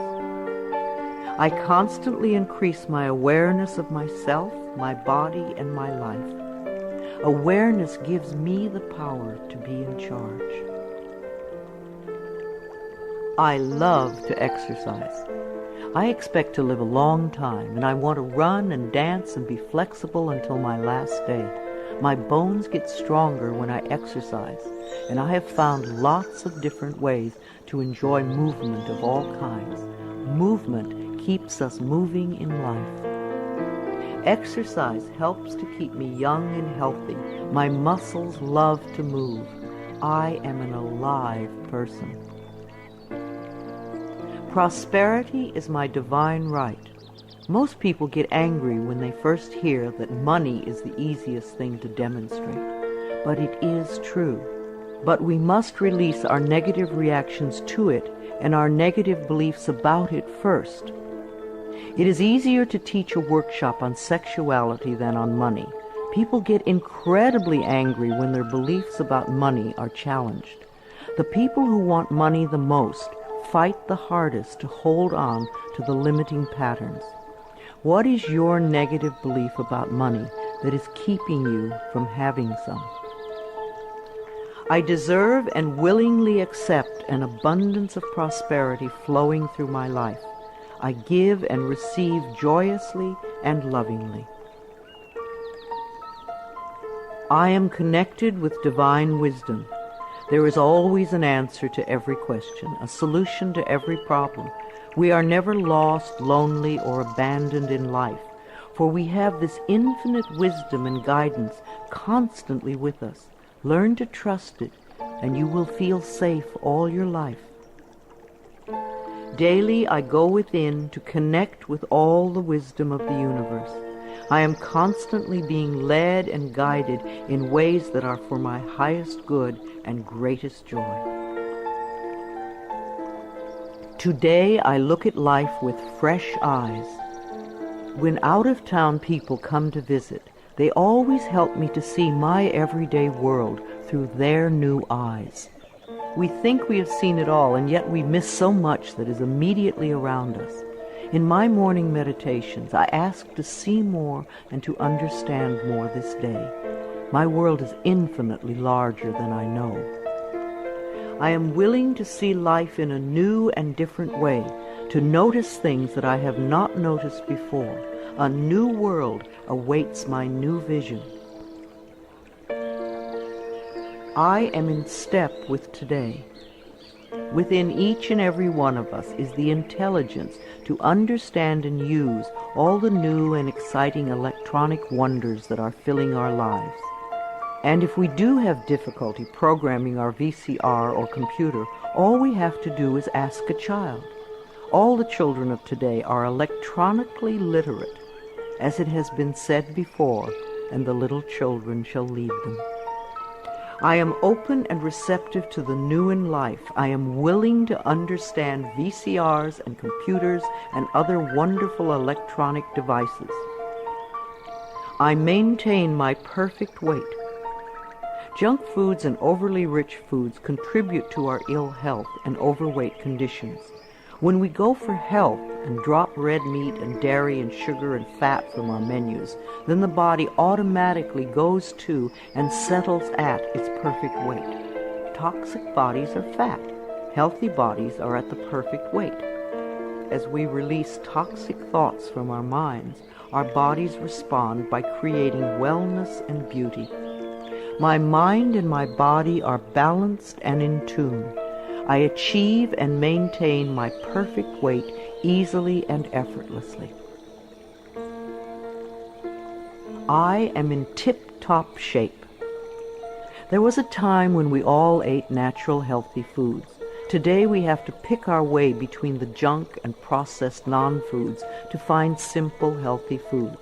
I constantly increase my awareness of myself, my body, and my life. Awareness gives me the power to be in charge. I love to exercise. I expect to live a long time, and I want to run and dance and be flexible until my last day. My bones get stronger when I exercise, and I have found lots of different ways to enjoy movement of all kinds. Movement keeps us moving in life. Exercise helps to keep me young and healthy. My muscles love to move. I am an alive person. Prosperity is my divine right. Most people get angry when they first hear that money is the easiest thing to demonstrate. But it is true. But we must release our negative reactions to it and our negative beliefs about it first. It is easier to teach a workshop on sexuality than on money. People get incredibly angry when their beliefs about money are challenged. The people who want money the most fight the hardest to hold on to the limiting patterns. What is your negative belief about money that is keeping you from having some? I deserve and willingly accept an abundance of prosperity flowing through my life. I give and receive joyously and lovingly. I am connected with divine wisdom. There is always an answer to every question, a solution to every problem. We are never lost, lonely, or abandoned in life, for we have this infinite wisdom and guidance constantly with us. Learn to trust it, and you will feel safe all your life. Daily I go within to connect with all the wisdom of the universe. I am constantly being led and guided in ways that are for my highest good and greatest joy. Today I look at life with fresh eyes. When out-of-town people come to visit, they always help me to see my everyday world through their new eyes. We think we have seen it all, and yet we miss so much that is immediately around us. In my morning meditations, I ask to see more and to understand more this day. My world is infinitely larger than I know. I am willing to see life in a new and different way, to notice things that I have not noticed before. A new world awaits my new vision. I am in step with today. Within each and every one of us is the intelligence to understand and use all the new and exciting electronic wonders that are filling our lives. And if we do have difficulty programming our VCR or computer, all we have to do is ask a child. All the children of today are electronically literate, as it has been said before, and the little children shall lead them. I am open and receptive to the new in life. I am willing to understand VCRs and computers and other wonderful electronic devices. I maintain my perfect weight. Junk foods and overly rich foods contribute to our ill health and overweight conditions. When we go for health and drop red meat and dairy and sugar and fat from our menus, then the body automatically goes to and settles at its perfect weight. Toxic bodies are fat. Healthy bodies are at the perfect weight. As we release toxic thoughts from our minds, our bodies respond by creating wellness and beauty. My mind and my body are balanced and in tune. I achieve and maintain my perfect weight easily and effortlessly. I am in tip-top shape. There was a time when we all ate natural, healthy foods. Today we have to pick our way between the junk and processed non-foods to find simple, healthy food.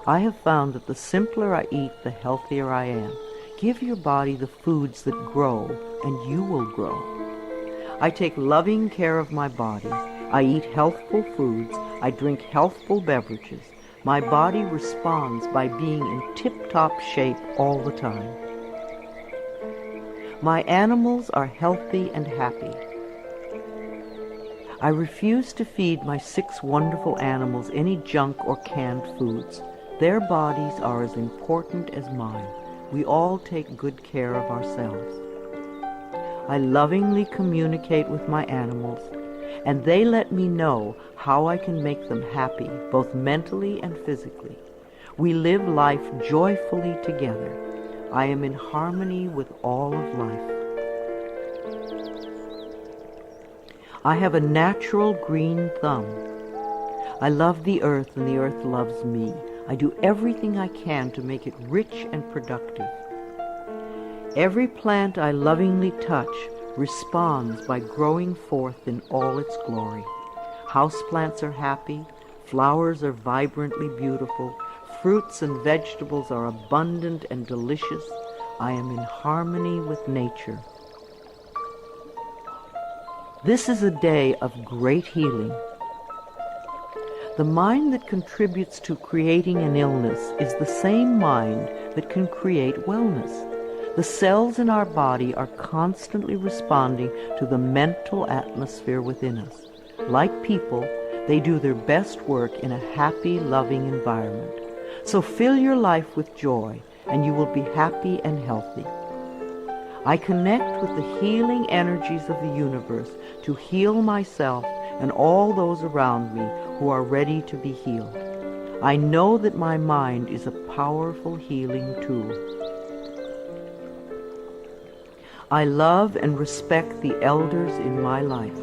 I have found that the simpler I eat, the healthier I am. Give your body the foods that grow, and you will grow. I take loving care of my body. I eat healthful foods. I drink healthful beverages. My body responds by being in tip-top shape all the time. My animals are healthy and happy. I refuse to feed my 6 wonderful animals any junk or canned foods. Their bodies are as important as mine. We all take good care of ourselves. I lovingly communicate with my animals, and they let me know how I can make them happy, both mentally and physically. We live life joyfully together. I am in harmony with all of life. I have a natural green thumb. I love the earth, and the earth loves me. I do everything I can to make it rich and productive. Every plant I lovingly touch responds by growing forth in all its glory. Houseplants are happy, flowers are vibrantly beautiful, fruits and vegetables are abundant and delicious. I am in harmony with nature. This is a day of great healing. The mind that contributes to creating an illness is the same mind that can create wellness. The cells in our body are constantly responding to the mental atmosphere within us. Like people, they do their best work in a happy, loving environment. So fill your life with joy, and you will be happy and healthy. I connect with the healing energies of the universe to heal myself and all those around me who are ready to be healed. I know that my mind is a powerful healing tool. I love and respect the elders in my life.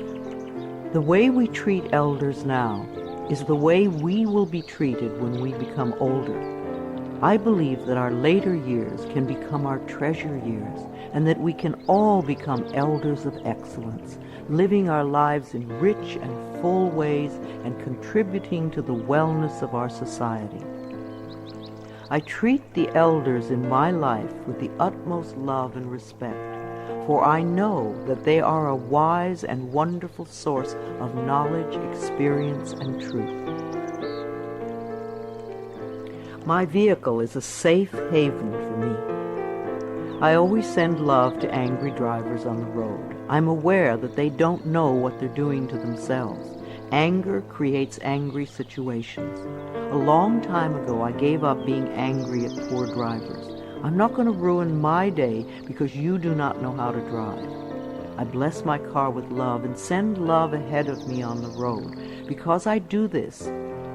The way we treat elders now is the way we will be treated when we become older. I believe that our later years can become our treasure years, and that we can all become elders of excellence, living our lives in rich and full ways and contributing to the wellness of our society. I treat the elders in my life with the utmost love and respect, for I know that they are a wise and wonderful source of knowledge, experience, and truth. My vehicle is a safe haven for me. I always send love to angry drivers on the road. I'm aware that they don't know what they're doing to themselves. Anger creates angry situations. A long time ago, I gave up being angry at poor drivers. I'm not going to ruin my day because you do not know how to drive. I bless my car with love and send love ahead of me on the road. Because I do this,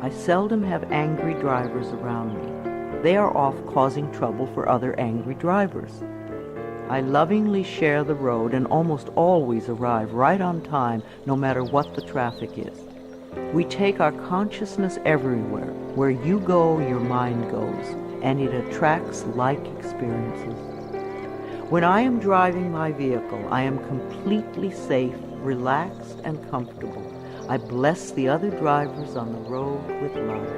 I seldom have angry drivers around me. They are off causing trouble for other angry drivers. I lovingly share the road and almost always arrive right on time, no matter what the traffic is. We take our consciousness everywhere. Where you go, your mind goes, and it attracts like experiences. When I am driving my vehicle, I am completely safe, relaxed, and comfortable. I bless the other drivers on the road with love.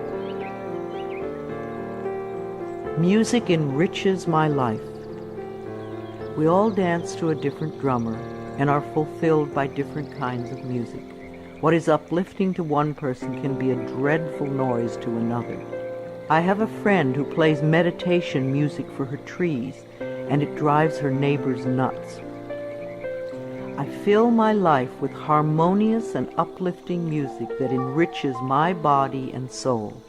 Music enriches my life. We all dance to a different drummer and are fulfilled by different kinds of music. What is uplifting to one person can be a dreadful noise to another. I have a friend who plays meditation music for her trees, and it drives her neighbors nuts. I fill my life with harmonious and uplifting music that enriches my body and soul.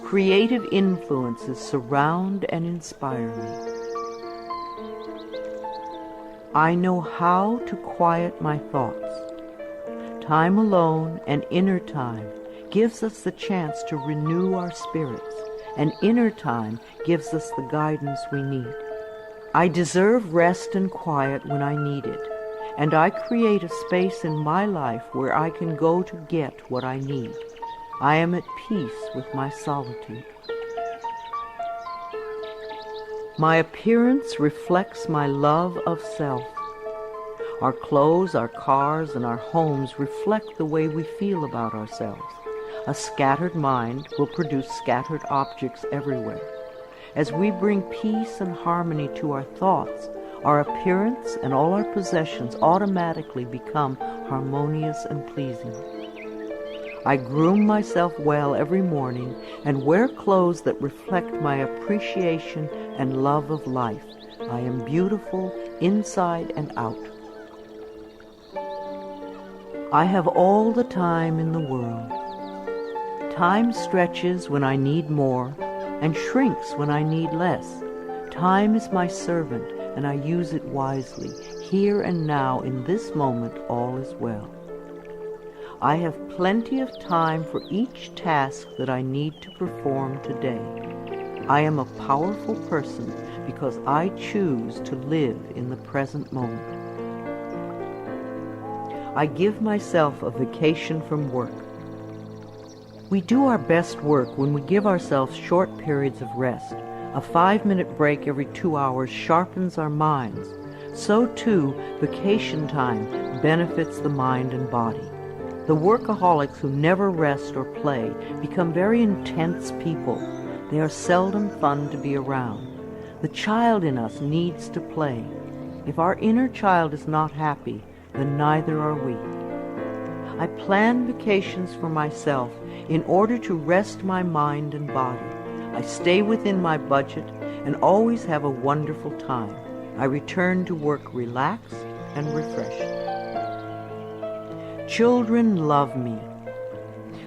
Creative influences surround and inspire me. I know how to quiet my thoughts. Time alone and inner time gives us the chance to renew our spirits, and inner time gives us the guidance we need. I deserve rest and quiet when I need it, and I create a space in my life where I can go to get what I need. I am at peace with my solitude. My appearance reflects my love of self. Our clothes, our cars, and our homes reflect the way we feel about ourselves. A scattered mind will produce scattered objects everywhere. As we bring peace and harmony to our thoughts, our appearance and all our possessions automatically become harmonious and pleasing. I groom myself well every morning and wear clothes that reflect my appreciation and love of life. I am beautiful inside and out. I have all the time in the world. Time stretches when I need more and shrinks when I need less. Time is my servant, and I use it wisely. Here and now, in this moment, all is well. I have plenty of time for each task that I need to perform today. I am a powerful person because I choose to live in the present moment. I give myself a vacation from work. We do our best work when we give ourselves short periods of rest. A 5-minute break every 2 hours sharpens our minds. So too, vacation time benefits the mind and body. The workaholics who never rest or play become very intense people. They are seldom fun to be around. The child in us needs to play. If our inner child is not happy, then neither are we. I plan vacations for myself in order to rest my mind and body. I stay within my budget and always have a wonderful time. I return to work relaxed and refreshed. Children love me.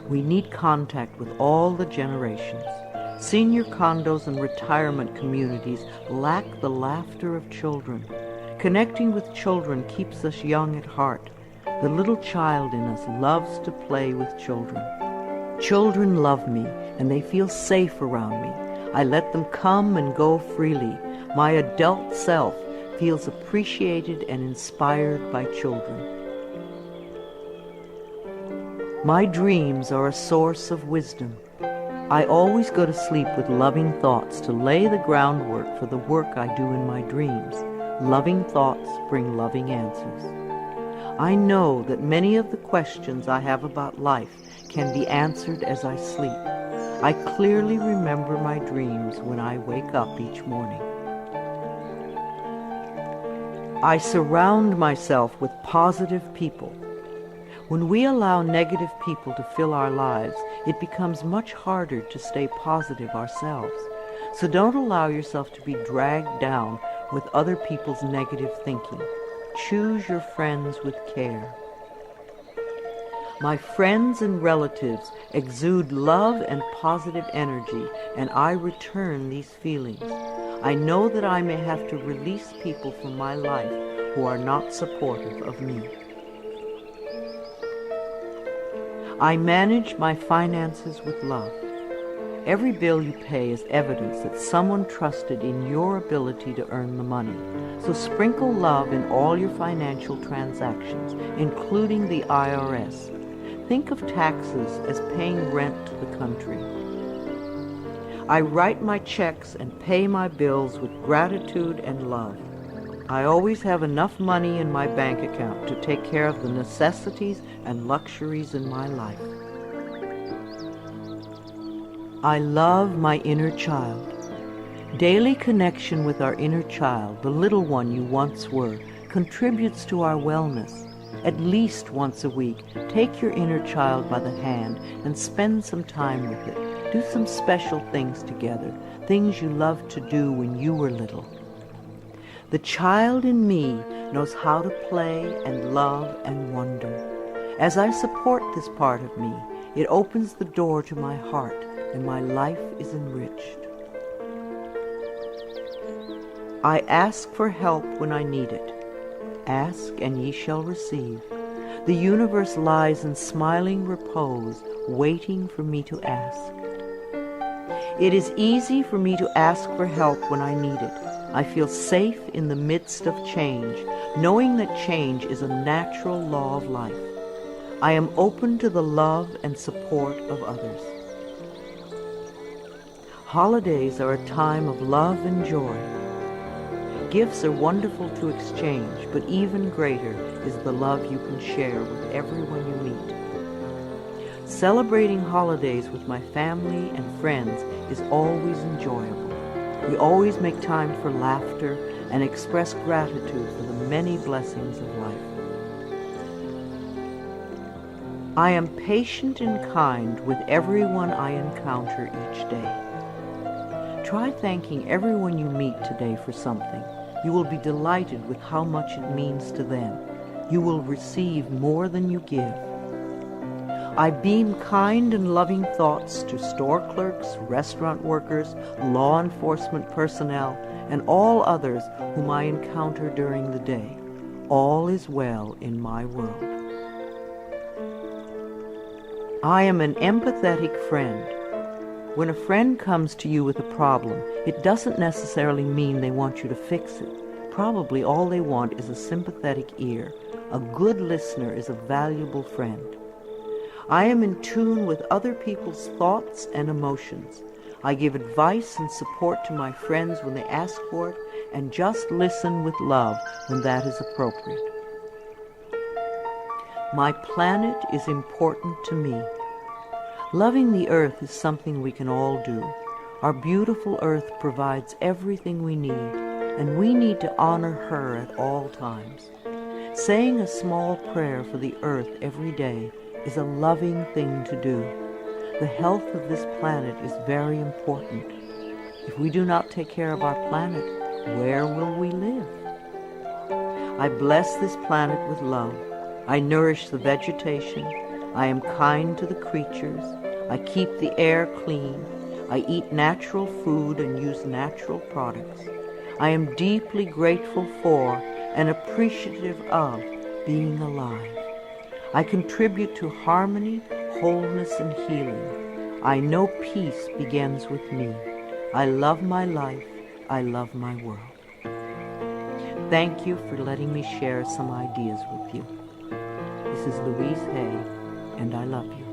We need contact with all the generations. Senior condos and retirement communities lack the laughter of children. Connecting with children keeps us young at heart. The little child in us loves to play with children. Children love me, and they feel safe around me. I let them come and go freely. My adult self feels appreciated and inspired by children. My dreams are a source of wisdom. I always go to sleep with loving thoughts to lay the groundwork for the work I do in my dreams. Loving thoughts bring loving answers. I know that many of the questions I have about life can be answered as I sleep. I clearly remember my dreams when I wake up each morning. I surround myself with positive people. When we allow negative people to fill our lives, it becomes much harder to stay positive ourselves. So don't allow yourself to be dragged down with other people's negative thinking. Choose your friends with care. My friends and relatives exude love and positive energy, and I return these feelings. I know that I may have to release people from my life who are not supportive of me. I manage my finances with love. Every bill you pay is evidence that someone trusted in your ability to earn the money. So sprinkle love in all your financial transactions, including the IRS. Think of taxes as paying rent to the country. I write my checks and pay my bills with gratitude and love. I always have enough money in my bank account to take care of the necessities and luxuries in my life. I love my inner child. Daily connection with our inner child, the little one you once were, contributes to our wellness. At least once a week, take your inner child by the hand and spend some time with it. Do some special things together, things you loved to do when you were little. The child in me knows how to play and love and wonder. As I support this part of me, it opens the door to my heart, and my life is enriched. I ask for help when I need it. Ask, and ye shall receive. The universe lies in smiling repose, waiting for me to ask. It is easy for me to ask for help when I need it. I feel safe in the midst of change, knowing that change is a natural law of life. I am open to the love and support of others. Holidays are a time of love and joy. Gifts are wonderful to exchange, but even greater is the love you can share with everyone you meet. Celebrating holidays with my family and friends is always enjoyable. We always make time for laughter and express gratitude for the many blessings of life. I am patient and kind with everyone I encounter each day. Try thanking everyone you meet today for something. You will be delighted with how much it means to them. You will receive more than you give. I beam kind and loving thoughts to store clerks, restaurant workers, law enforcement personnel, and all others whom I encounter during the day. All is well in my world. I am an empathetic friend. When a friend comes to you with a problem, it doesn't necessarily mean they want you to fix it. Probably all they want is a sympathetic ear. A good listener is a valuable friend. I am in tune with other people's thoughts and emotions. I give advice and support to my friends when they ask for it, and just listen with love when that is appropriate. My planet is important to me. Loving the earth is something we can all do. Our beautiful earth provides everything we need, and we need to honor her at all times. Saying a small prayer for the earth every day is a loving thing to do. The health of this planet is very important. If we do not take care of our planet, where will we live? I bless this planet with love. I nourish the vegetation. I am kind to the creatures. I keep the air clean. I eat natural food and use natural products. I am deeply grateful for and appreciative of being alive. I contribute to harmony, wholeness, and healing. I know peace begins with me. I love my life. I love my world. Thank you for letting me share some ideas with you. This is Louise Hay, and I love you.